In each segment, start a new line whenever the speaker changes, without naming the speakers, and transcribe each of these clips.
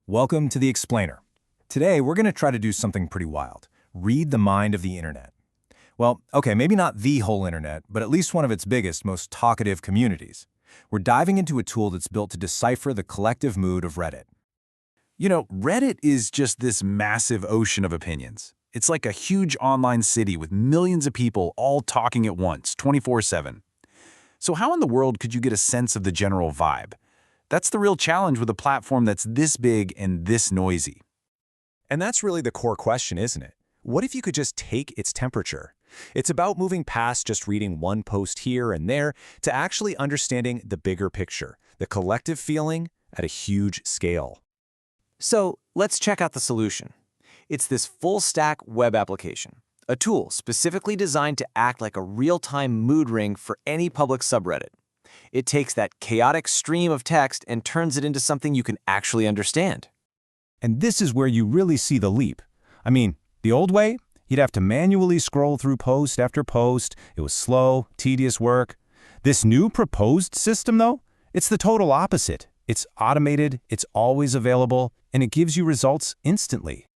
Welcome to The Explainer. Today, we're going to try to do something pretty wild. Read the mind of the internet. Well, okay, maybe not the whole internet, but at least one of its biggest, most talkative communities. We're diving into a tool that's built to decipher the collective mood of Reddit.
You know, Reddit is just this massive ocean of opinions. It's like a huge online city with millions of people all talking at once, 24/7. So how in the world could you get a sense of the general vibe? That's the real challenge with a platform that's this big and this noisy.
And that's really the core question, isn't it? What if you could just take its temperature? It's about moving past just reading one post here and there to actually understanding the bigger picture, the collective feeling at a huge scale.
So let's check out the solution. It's this full-stack web application, a tool specifically designed to act like a real-time mood ring for any public subreddit. It takes that chaotic stream of text and turns it into something you can actually understand.
And this is where you really see the leap. I mean, the old way, you'd have to manually scroll through post after post. It was slow, tedious work. This new proposed system, though, it's the total opposite. It's automated, it's always available, and it gives you results instantly.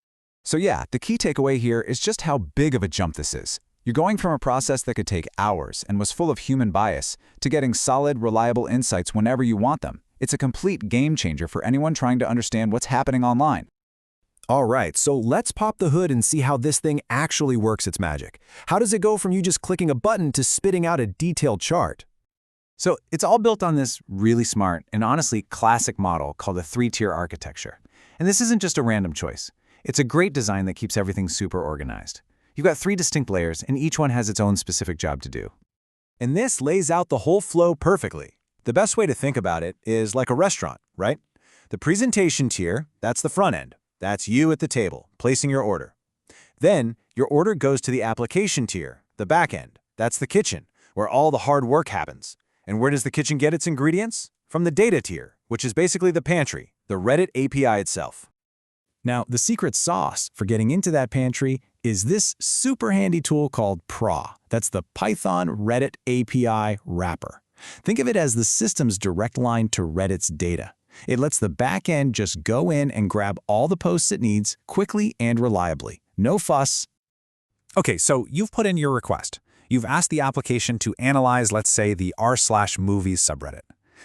So yeah, the key takeaway here is just how big of a jump this is. You're going from a process that could take hours and was full of human bias to getting solid, reliable insights whenever you want them. It's a complete game changer for anyone trying to understand what's happening online.
All right, so let's pop the hood and see how this thing actually works its magic. How does it go from you just clicking a button to spitting out a detailed chart?
So it's all built on this really smart and honestly classic model called a three-tier architecture. And this isn't just a random choice. It's a great design that keeps everything super organized. You've got three distinct layers, and each one has its own specific job to do.
And this lays out the whole flow perfectly. The best way to think about it is like a restaurant, right? The presentation tier, that's the front end. That's you at the table, placing your order. Then, your order goes to the application tier, the back end. That's the kitchen, where all the hard work happens. And where does the kitchen get its ingredients? From the data tier, which is basically the pantry, the Reddit API itself. Now, the secret sauce for getting into that pantry is this super handy tool called PRA. That's the Python Reddit API wrapper. Think of it as the system's direct line to Reddit's data. It lets the back end just go in and grab all the posts it needs quickly and reliably. No fuss. Okay, so you've put in your request. You've asked the application to analyze, let's say, the r/movies subreddit.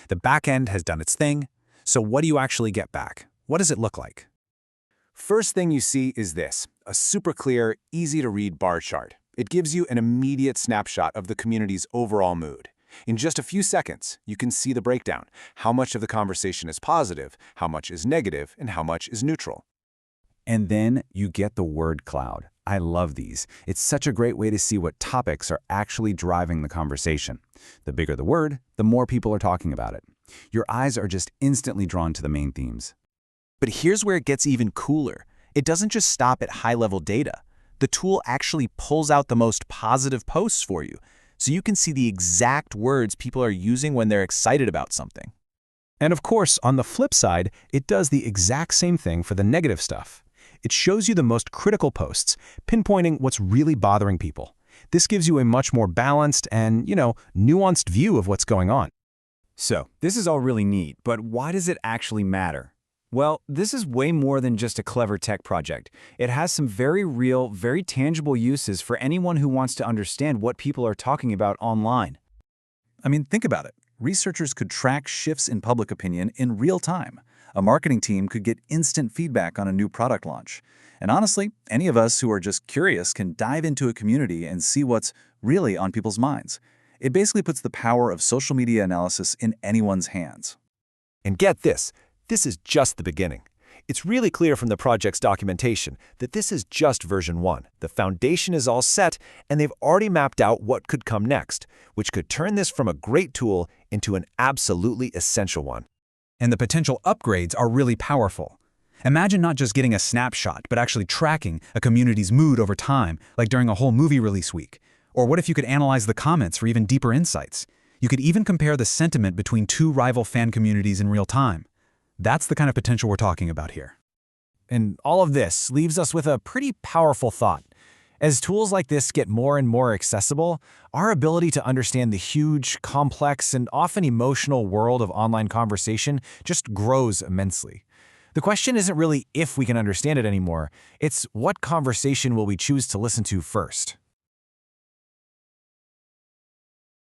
The back end has done its thing. So what do you actually get back? What does it look like? First thing you see is this, a super clear, easy-to-read bar chart. It gives you an immediate snapshot of the community's overall mood. In just a few seconds, you can see the breakdown, how much of the conversation is positive, how much is negative, and how much is neutral.
And then you get the word cloud. I love these. It's such a great way to see what topics are actually driving the conversation. The bigger the word, the more people are talking about it. Your eyes are just instantly drawn to the main themes.
But here's where it gets even cooler. It doesn't just stop at high-level data. The tool actually pulls out the most positive posts for you, so you can see the exact words people are using when they're excited about something. And of course, on the flip side, it does the exact same thing for the negative stuff. It shows you the most critical posts, pinpointing what's really bothering people. This gives you a much more balanced and, nuanced view of what's going on.
So, this is all really neat, but why does it actually matter? Well, this is way more than just a clever tech project. It has some very real, very tangible uses for anyone who wants to understand what people are talking about online.
I mean, think about it. Researchers could track shifts in public opinion in real time. A marketing team could get instant feedback on a new product launch. And honestly, any of us who are just curious can dive into a community and see what's really on people's minds. It basically puts the power of social media analysis in anyone's hands.
And get this. This is just the beginning. It's really clear from the project's documentation that this is just version 1. The foundation is all set, and they've already mapped out what could come next, which could turn this from a great tool into an absolutely essential one.
And the potential upgrades are really powerful. Imagine not just getting a snapshot, but actually tracking a community's mood over time, like during a whole movie release week. Or what if you could analyze the comments for even deeper insights? You could even compare the sentiment between two rival fan communities in real time. That's the kind of potential we're talking about here.
And all of this leaves us with a pretty powerful thought. As tools like this get more and more accessible, our ability to understand the huge, complex, and often emotional world of online conversation just grows immensely. The question isn't really if we can understand it anymore, it's what conversation will we choose to listen to first.